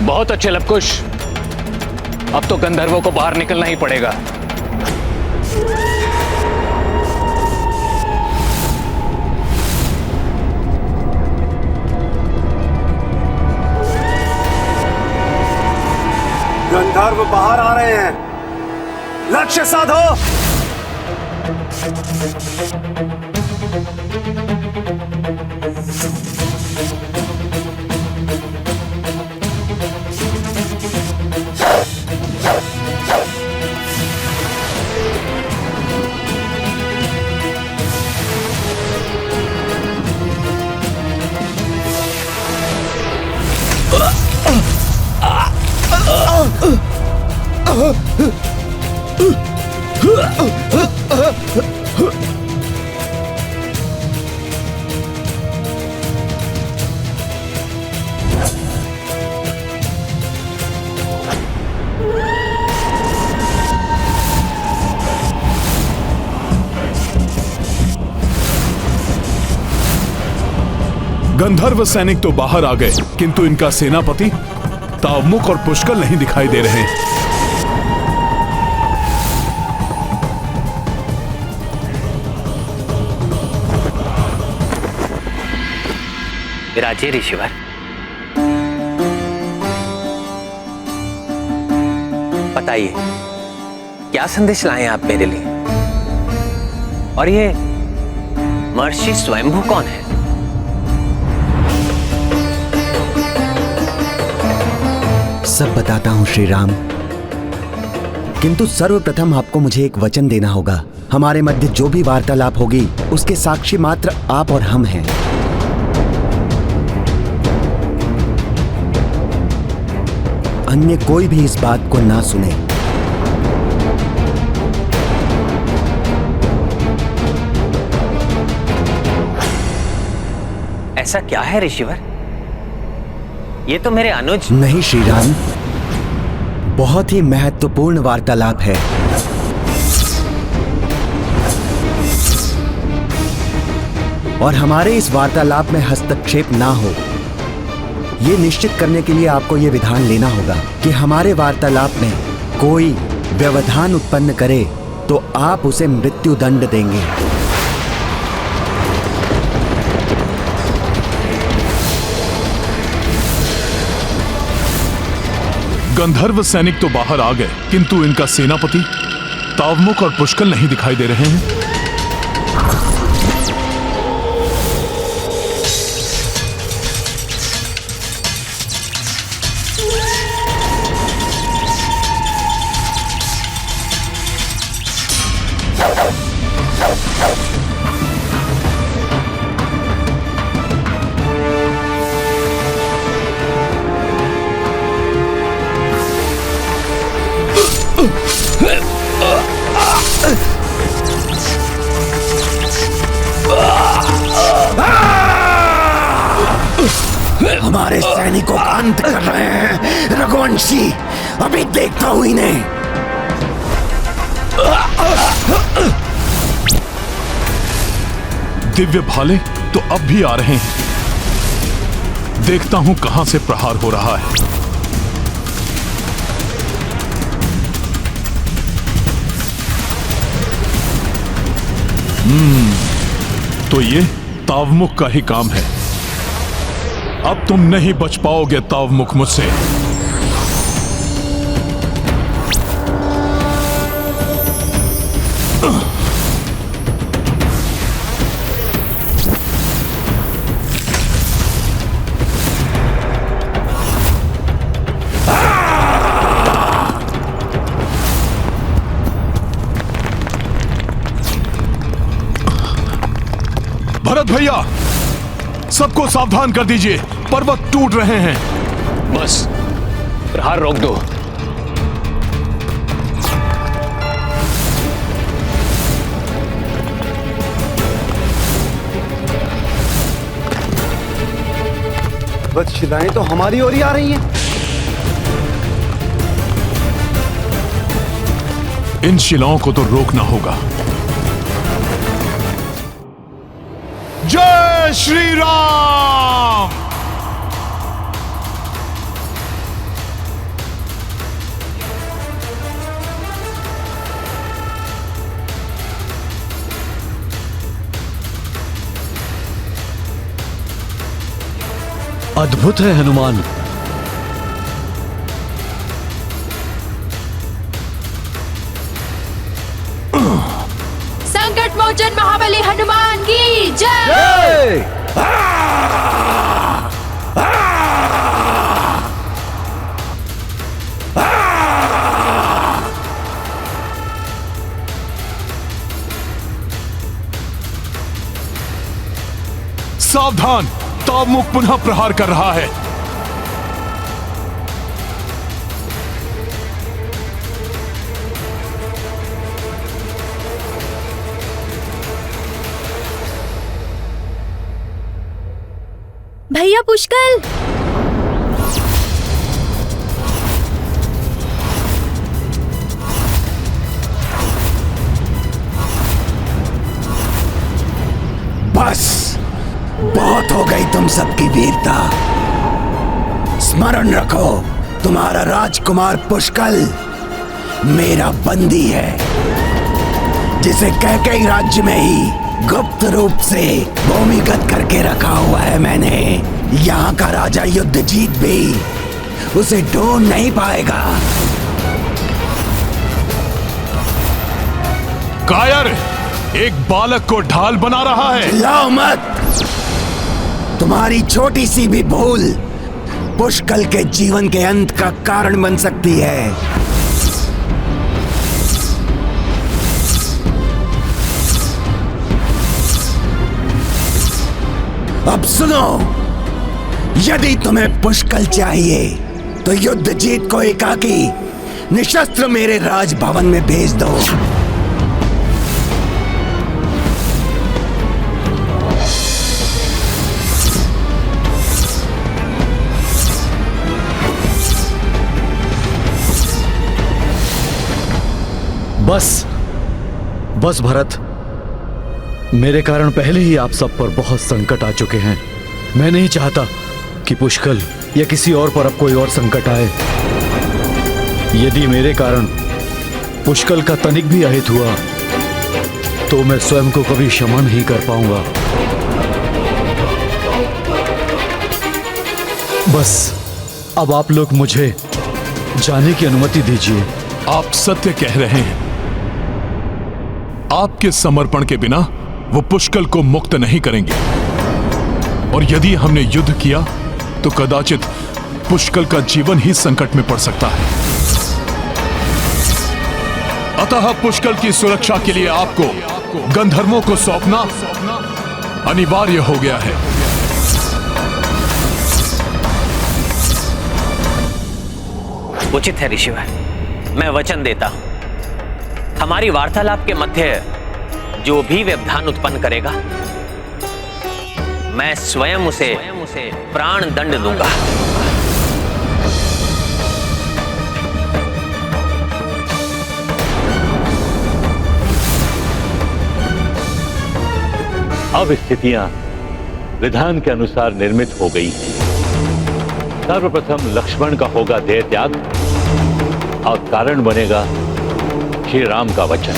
बहुत अच्छे लवकुश, अब तो गंधर्वों को बाहर निकलना ही पड़ेगा। गंधर्व बाहर आ रहे हैं, लक्ष्य साधो। गंधर्व सैनिक तो बाहर आ गए, किंतु इनका सेनापति तावमुख और पुष्कल नहीं दिखाई दे रहे। विराजे ऋषिवर, बताइए क्या संदेश लाए आप मेरे लिए? और ये महर्षि स्वयंभू कौन है? सब बताता हूं श्री राम, किंतु सर्वप्रथम आपको मुझे एक वचन देना होगा। हमारे मध्य जो भी वार्तालाप होगी उसके साक्षी मात्र आप और हम हैं। अन्य कोई भी इस बात को ना सुने। ऐसा क्या है ऋषिवर? ये तो मेरे अनुज। नहीं श्रीराम, बहुत ही महत्वपूर्ण वार्तालाप है। और हमारे इस वार्तालाप में हस्तक्षेप ना हो, ये निश्चित करने के लिए आपको ये विधान लेना होगा कि हमारे वार्तालाप में कोई व्यवधान उत्पन्न करे तो आप उसे मृत्यु दंड देंगे। गंधर्व सैनिक तो बाहर आ गए, किंतु इनका सेनापति तावमुक और पुष्कल नहीं दिखाई दे रहे हैं। हमारे सैनिकों का अंत कर रहे हैं रघुवंशी, अभी देखता हूं इन्हें। दिव्य भाले तो अब भी आ रहे हैं। देखता हूं कहां से प्रहार हो रहा है। तो ये तावमुख का ही काम है। अब तुम नहीं बच पाओगे तावमुख मुझसे। भरत भैया, सबको सावधान कर दीजिए, पर्वत टूट रहे हैं। बस प्रहार रोक दो। बस शिलाएं तो हमारी ओर ही आ रही हैं। इन शिलाओं को तो रोकना होगा। जय श्री राम। अद्भुत है हनुमान। संकट मोचन महाबली हनुमान की जय। सावधान, तावमुख पुनः प्रहार कर रहा है। भैया पुष्कल, बस बहुत हो गई तुम सबकी वीरता। स्मरण रखो, तुम्हारा राजकुमार पुष्कल मेरा बंदी है, जिसे कैकेयी राज्य में ही गुप्त रूप से भूमिगत करके रखा हुआ है मैंने। यहाँ का राजा युद्धजीत भी उसे ढूंढ नहीं पाएगा। कायर, एक बालक को ढाल बना रहा है। चिल्लाओ मत, तुम्हारी छोटी सी भी भूल पुष्कल के जीवन के अंत का कारण बन सकती है। अब सुनो, यदि तुम्हें पुष्कल चाहिए तो युद्धजीत को एकाकी निशस्त्र मेरे राजभवन में भेज दो। बस भरत, मेरे कारण पहले ही आप सब पर बहुत संकट आ चुके हैं। मैं नहीं चाहता कि पुष्कल या किसी और पर अब कोई और संकट आए। यदि मेरे कारण पुष्कल का तनिक भी अहित हुआ तो मैं स्वयं को कभी क्षमा नहीं कर पाऊंगा। बस अब आप लोग मुझे जाने की अनुमति दीजिए। आप सत्य कह रहे हैं। आपके समर्पण के बिना वो पुष्कल को मुक्त नहीं करेंगे, और यदि हमने युद्ध किया तो कदाचित पुष्कल का जीवन ही संकट में पड़ सकता है। अतः पुष्कल की सुरक्षा के लिए आपको गंधर्वों को सौंपना अनिवार्य हो गया है। उचित है ऋषिवर, मैं वचन देता हूं, हमारी वार्तालाप के मध्य जो भी व्यवधान उत्पन्न करेगा, मैं स्वयं उसे प्राण दंड दूंगा। अब स्थितियां विधान के अनुसार निर्मित हो गई हैं। सर्वप्रथम लक्ष्मण का होगा देह त्याग और कारण बनेगा श्री राम का वचन।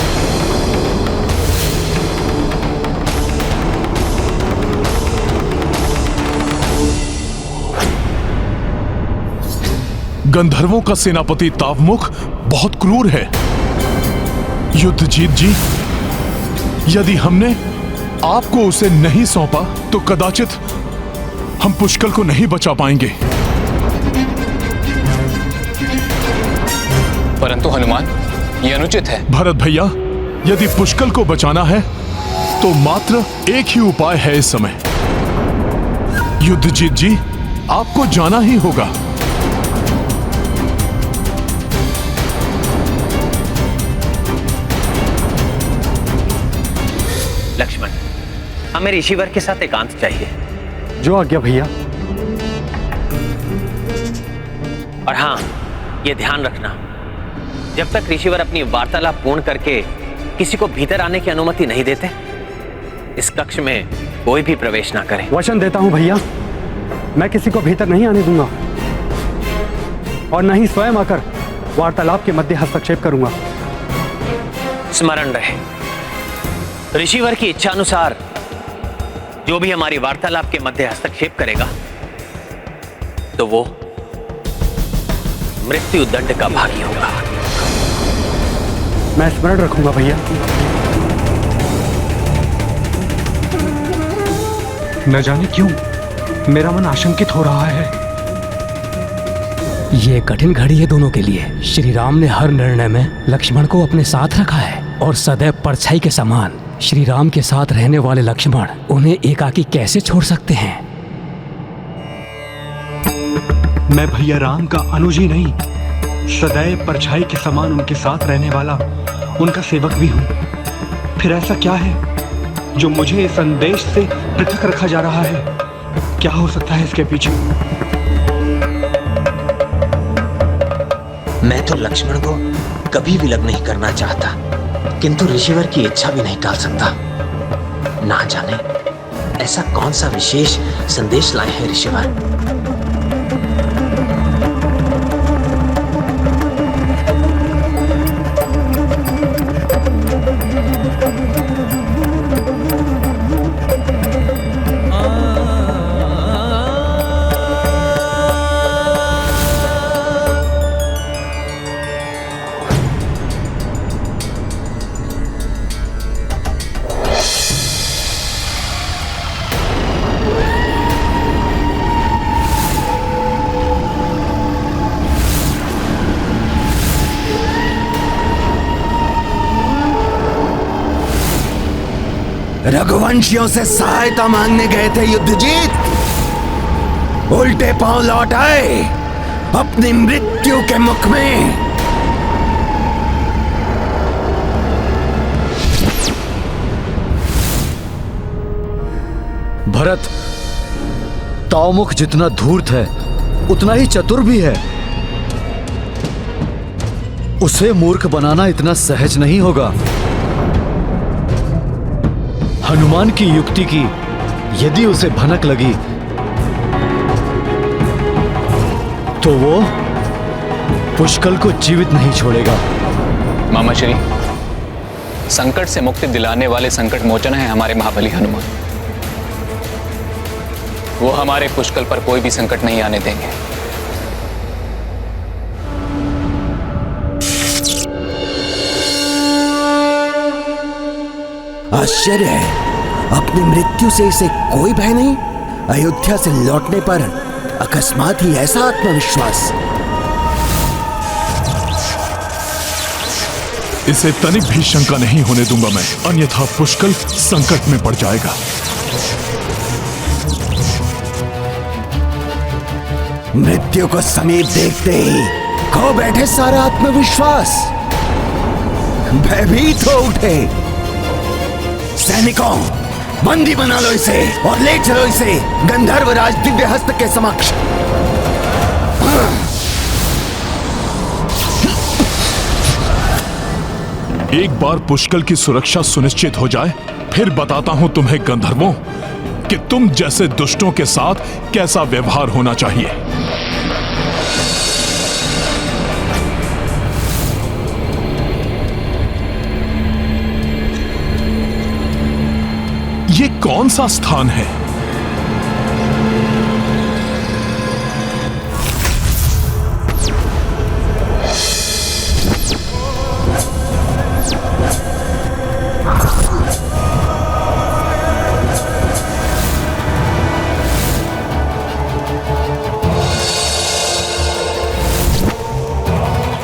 गंधर्वों का सेनापति तावमुख बहुत क्रूर है। युद्धजीत जी, यदि हमने आपको उसे नहीं सौंपा तो कदाचित हम पुष्कल को नहीं बचा पाएंगे। परंतु हनुमान, यह अनुचित है। भरत भैया, यदि पुष्कल को बचाना है तो मात्र एक ही उपाय है इस समय। युद्धजीत जी, आपको जाना ही होगा। लक्ष्मण, हमें ऋषिवर के साथ एकांत चाहिए। जो आज्ञा भैया। और हाँ, ये ध्यान रखना, जब तक ऋषिवर अपनी वार्तालाप पूर्ण करके किसी को भीतर आने की अनुमति नहीं देते, इस कक्ष में कोई भी प्रवेश ना करे। वचन देता हूं भैया, मैं किसी को भीतर नहीं आने दूंगा और न ही स्वयं आकर वार्तालाप के मध्य हस्तक्षेप करूंगा। स्मरण रहे, ऋषिवर की इच्छा अनुसार जो भी हमारी वार्तालाप के मध्य हस्तक्षेप करेगा तो वो मृत्यु दंड का भागी होगा। मैं स्मरण रखूंगा भैया। न जाने क्यों मेरा मन आशंकित हो रहा है। ये कठिन घड़ी है दोनों के लिए। श्री राम ने हर निर्णय में लक्ष्मण को अपने साथ रखा है और सदैव परछाई के समान श्री राम के साथ रहने वाले लक्ष्मण उन्हें एकाकी कैसे छोड़ सकते हैं? मैं भैया राम का अनुज ही नहीं, सदैव परछाई के समान उनके साथ रहने वाला उनका सेवक भी हूं। फिर ऐसा क्या है जो मुझे इस संदेश से पृथक रखा जा रहा है? क्या हो सकता है इसके पीछे? मैं तो लक्ष्मण को कभी विलग नहीं करना चाहता, किंतु ऋषिवर की इच्छा भी नहीं टाल सकता। ना जाने ऐसा कौन सा विशेष संदेश लाए हैं ऋषिवर। रघुवंशियों से सहायता मांगने गए थे युद्धजीत, उल्टे पांव लौट आए अपनी मृत्यु के मुख में। भरत, तावमुख जितना धूर्त है उतना ही चतुर भी है। उसे मूर्ख बनाना इतना सहज नहीं होगा। हनुमान की युक्ति की यदि उसे भनक लगी तो वो पुष्कल को जीवित नहीं छोड़ेगा। मामा श्री, संकट से मुक्ति दिलाने वाले संकट मोचन है हमारे महाबली हनुमान। वो हमारे पुष्कल पर कोई भी संकट नहीं आने देंगे। आश्चर्य है, अपनी मृत्यु से इसे कोई भय नहीं। अयोध्या से लौटने पर अकस्मात ही ऐसा आत्मविश्वास। इसे तनिक भी शंका नहीं होने दूंगा मैं, अन्यथा पुष्कल संकट में पड़ जाएगा। मृत्यु को समीप देखते ही खो बैठे सारा आत्मविश्वास। भयभीत हो उठे। सैनिकों, बंदी बना लो इसे और ले चलो इसे गंधर्वराज दिव्यहस्त के समक्ष। एक बार पुष्कल की सुरक्षा सुनिश्चित हो जाए, फिर बताता हूं तुम्हें गंधर्वों कि तुम जैसे दुष्टों के साथ कैसा व्यवहार होना चाहिए। ये कौन सा स्थान है?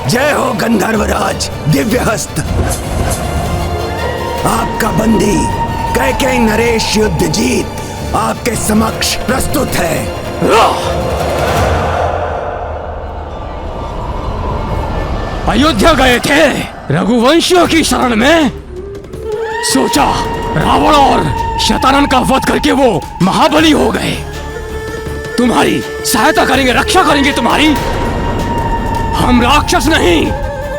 जय हो गंधर्वराज दिव्यहस्त। आपका बंदी कैकेयी नरेश युद्धजीत आपके समक्ष प्रस्तुत है। अयोध्या गए थे रघुवंशियों की शरण में। सोचा रावण और शतानन का वध करके वो महाबली हो गए। तुम्हारी सहायता करेंगे, रक्षा करेंगे तुम्हारी। हम राक्षस नहीं,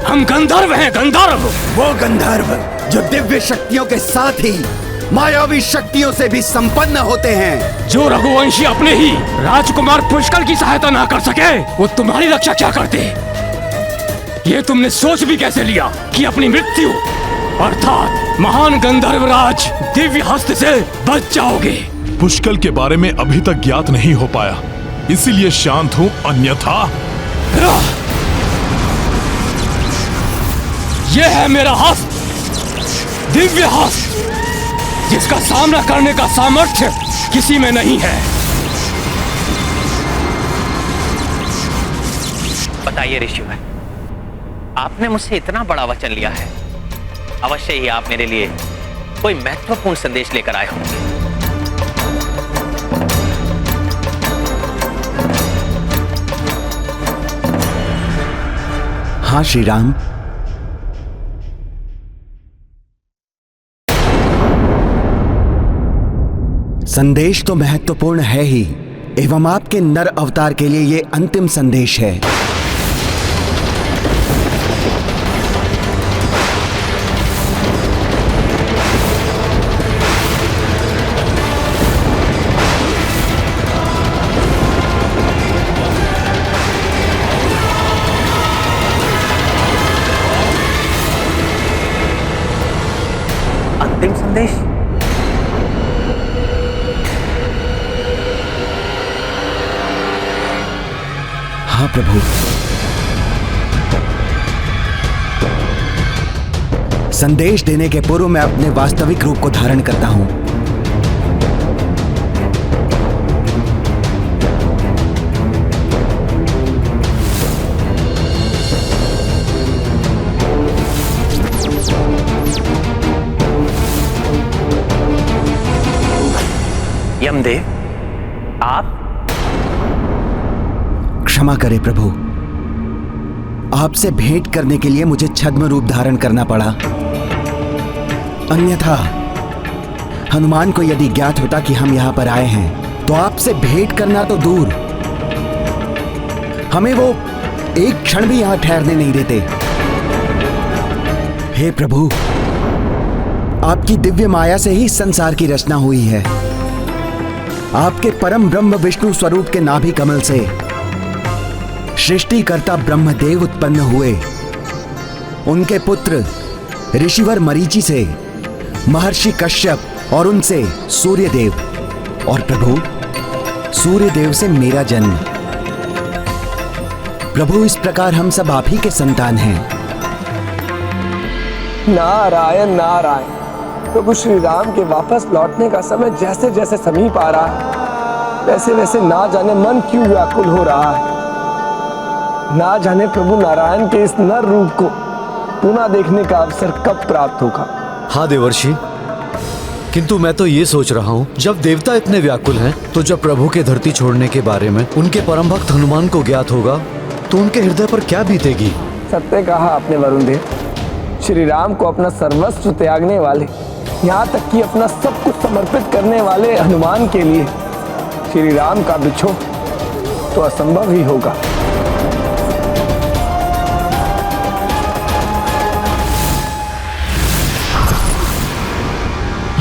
हम गंधर्व हैं, गंधर्व। वो गंधर्व जो दिव्य शक्तियों के साथ ही मायावी शक्तियों से भी संपन्न होते हैं। जो रघुवंशी अपने ही राजकुमार पुष्कल की सहायता ना कर सके, वो तुम्हारी रक्षा क्या करते? ये तुमने सोच भी कैसे लिया कि अपनी मृत्यु अर्थात महान गंधर्वराज दिव्यहस्त से बच जाओगे? पुष्कल के बारे में अभी तक ज्ञात नहीं हो पाया, इसीलिए शांत हूं, अन्यथा। यह है मेरा हस्त, दिव्य हस्त, जिसका सामना करने का सामर्थ्य किसी में नहीं है। बताइए ऋषिवर, आपने मुझसे इतना बड़ा वचन लिया है, अवश्य ही आप मेरे लिए कोई महत्वपूर्ण संदेश लेकर आए होंगे। हाँ श्री राम। संदेश तो महत्वपूर्ण है ही, एवं आपके नर अवतार के लिए ये अंतिम संदेश है। अंतिम संदेश? हाँ प्रभु। संदेश देने के पूर्व मैं अपने वास्तविक रूप को धारण करता हूं। यमदेव, आप? क्षमा करें प्रभु, आपसे भेंट करने के लिए मुझे छद्म रूप धारण करना पड़ा। अन्यथा हनुमान को यदि ज्ञात होता कि हम यहां पर आए हैं तो आपसे भेंट करना तो दूर, हमें वो एक क्षण भी यहां ठहरने नहीं देते। हे प्रभु, आपकी दिव्य माया से ही संसार की रचना हुई है। आपके परम ब्रह्म विष्णु स्वरूप के नाभि कमल से सृष्टिकर्ता ब्रह्मदेव उत्पन्न हुए। उनके पुत्र ऋषिवर मरीचि से महर्षि कश्यप और उनसे सूर्यदेव, और प्रभु सूर्यदेव से मेरा जन्म। प्रभु, इस प्रकार हम सब आप ही के संतान हैं। नारायण नारायण। प्रभु श्री राम के वापस लौटने का समय जैसे जैसे समीप आ रहा है, वैसे वैसे ना जाने मन क्यों व्याकुल हो रहा है। ना जाने प्रभु नारायण के इस नर रूप को पुनः देखने का अवसर कब प्राप्त होगा। हाँ देवर्षि, किंतु मैं तो ये सोच रहा हूँ, जब देवता इतने व्याकुल हैं, तो जब प्रभु के धरती छोड़ने के बारे में उनके परम भक्त हनुमान को ज्ञात होगा, तो उनके हृदय पर क्या बीतेगी। सत्य कहा आपने वरुण देव। श्री राम को अपना सर्वस्व त्यागने वाले, यहाँ तक कि अपना सब कुछ समर्पित करने वाले हनुमान के लिए श्री राम का बिछोह तो असंभव ही होगा।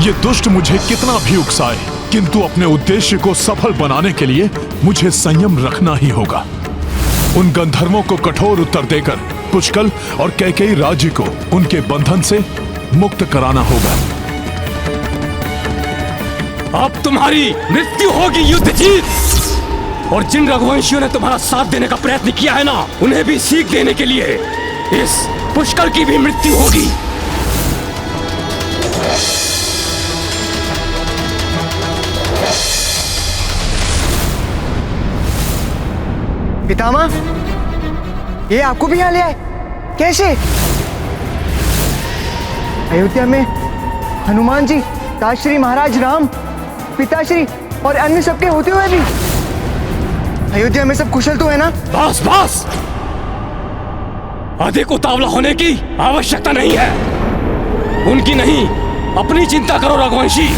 ये दुष्ट मुझे कितना भी उकसाए, किंतु अपने उद्देश्य को सफल बनाने के लिए मुझे संयम रखना ही होगा। उन गंधर्वों को कठोर उत्तर देकर पुष्कल और कैकेयी राज्य को उनके बंधन से मुक्त कराना होगा। अब तुम्हारी मृत्यु होगी युद्ध जीत, और जिन रघुवंशियों ने तुम्हारा साथ देने का प्रयत्न किया है ना, उन्हें भी सीख देने के लिए इस पुष्कल की भी मृत्यु होगी। पितामह, ये आपको भी यहाँ ले आए? कैसे? अयोध्या में हनुमान जी, ताश्री महाराज राम, पिताश्री और अन्य सबके होते हुए भी अयोध्या में सब कुशल तो है ना? बस बस, अधिक उतावला होने की आवश्यकता नहीं है। उनकी नहीं, अपनी चिंता करो रघुवंशी।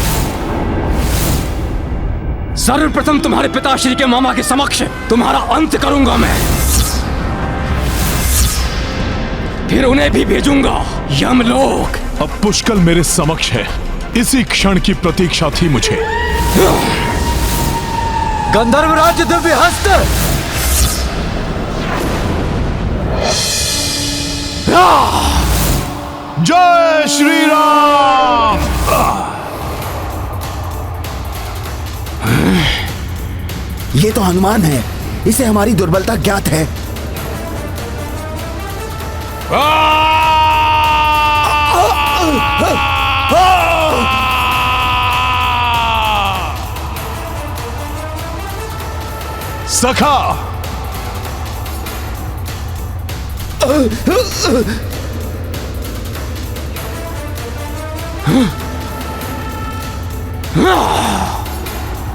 सर्वप्रथम तुम्हारे पिताश्री के मामा के समक्ष तुम्हारा अंत करूंगा मैं, फिर उन्हें भी भेजूंगा यमलोक। अब पुष्कल मेरे समक्ष है, इसी क्षण की प्रतीक्षा थी मुझे। गंधर्वराज दिव्य हस्त, जय श्री राम। ये तो हनुमान है, इसे हमारी दुर्बलता ज्ञात है। सखा,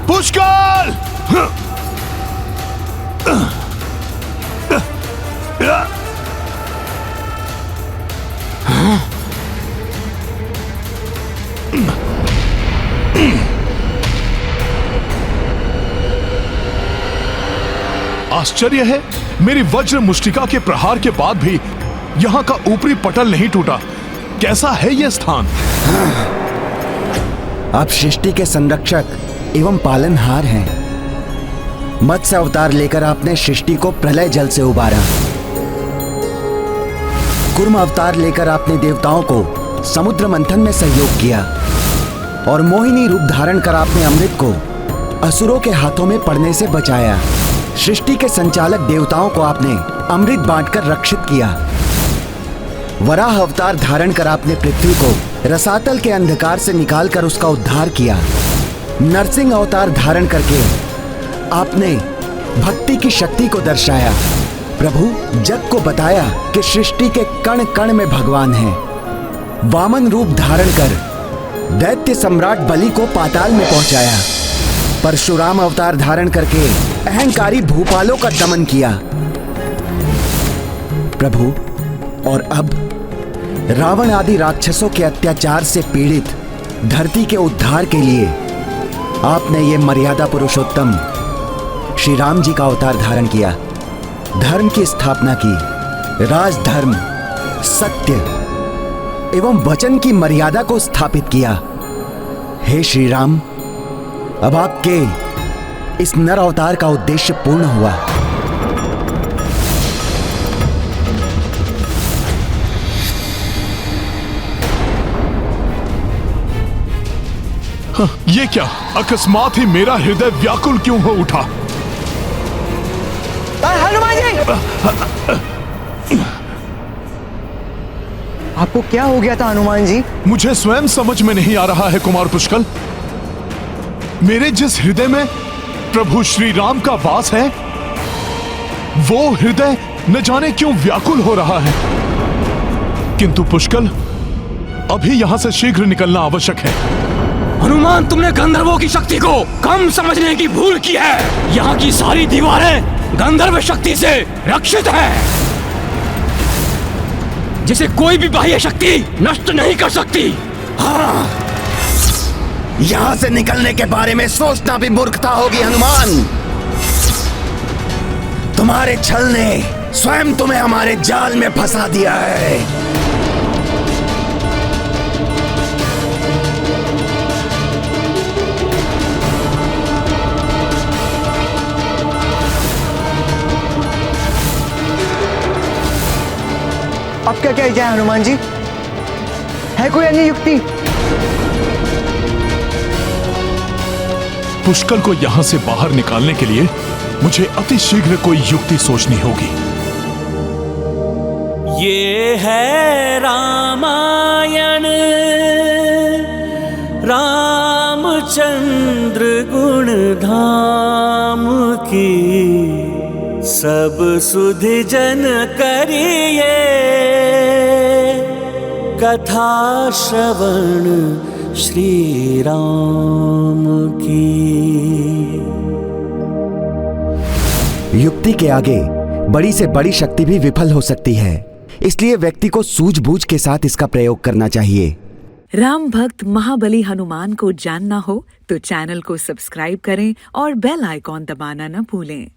पुष्कल, आश्चर्य है, मेरी वज्र मुष्टिका के प्रहार के बाद भी यहाँ का ऊपरी पटल नहीं टूटा। कैसा है यह स्थान? आप सृष्टि के संरक्षक एवं पालनहार हैं। मत्स्य अवतार लेकर आपने सृष्टि को प्रलय जल से उबारा। कूर्म अवतार लेकर आपने देवताओं को समुद्र मंथन में सहयोग किया, और मोहिनी रूप धारण कर आपने अमृत को असुरों के हाथों में पड़ने से बचाया। सृष्टि के संचालक देवताओं को आपने अमृत बांटकर रक्षित किया। वराह अवतार धारण कर आपने पृथ्वी को रसातल के अंधकार से निकालकर उसका उद्धार किया। नरसिंह अवतार धारण करके आपने भक्ति की शक्ति को दर्शाया। प्रभु जग को बताया कि सृष्टि के कण कण में भगवान है। वामन रूप धारण कर दैत्य सम्राट बलि को पाताल में पहुंचाया। परशुराम अवतार धारण करके अहंकारी भूपालों का दमन किया। प्रभु, और अब रावण आदि राक्षसों के अत्याचार से पीड़ित धरती के उद्धार के लिए आपने ये मर्यादा पुरुषोत्तम श्री राम जी का अवतार धारण किया। धर्म की स्थापना की, राजधर्म, सत्य एवं वचन की मर्यादा को स्थापित किया। हे श्री राम, अब आपके इस नर अवतार का उद्देश्य पूर्ण हुआ। ये क्या अकस्मात ही मेरा हृदय व्याकुल क्यों हो उठा? हनुमान जी, आपको क्या हो गया था हनुमान जी? मुझे स्वयं समझ में नहीं आ रहा है कुमार पुष्कल। मेरे जिस हृदय में प्रभु श्री राम का वास है, वो हृदय न जाने क्यों व्याकुल हो रहा है। किंतु पुष्कल, अभी यहां से शीघ्र निकलना आवश्यक है। हनुमान, तुमने गंधर्वों की शक्ति को कम समझने की भूल की है। यहाँ की सारी दीवारें गंधर्व शक्ति से रक्षित है, जिसे कोई भी बाह्य शक्ति नष्ट नहीं कर सकती। हाँ, यहां से निकलने के बारे में सोचना भी मूर्खता होगी हनुमान। तुम्हारे छल ने स्वयं तुम्हें हमारे जाल में फंसा दिया है। अब क्या किया जाए हनुमान जी? है कोई अन्य युक्ति? पुष्कल को यहां से बाहर निकालने के लिए मुझे अति शीघ्र कोई युक्ति सोचनी होगी। ये है रामायण, रामचंद्र गुण धाम की, सब सुधि जन करिए कथा श्रवण श्री राम की। युक्ति के आगे बड़ी से बड़ी शक्ति भी विफल हो सकती है, इसलिए व्यक्ति को सूझबूझ के साथ इसका प्रयोग करना चाहिए। राम भक्त महाबली हनुमान को जानना हो तो चैनल को सब्सक्राइब करें और बेल आइकॉन दबाना न भूलें।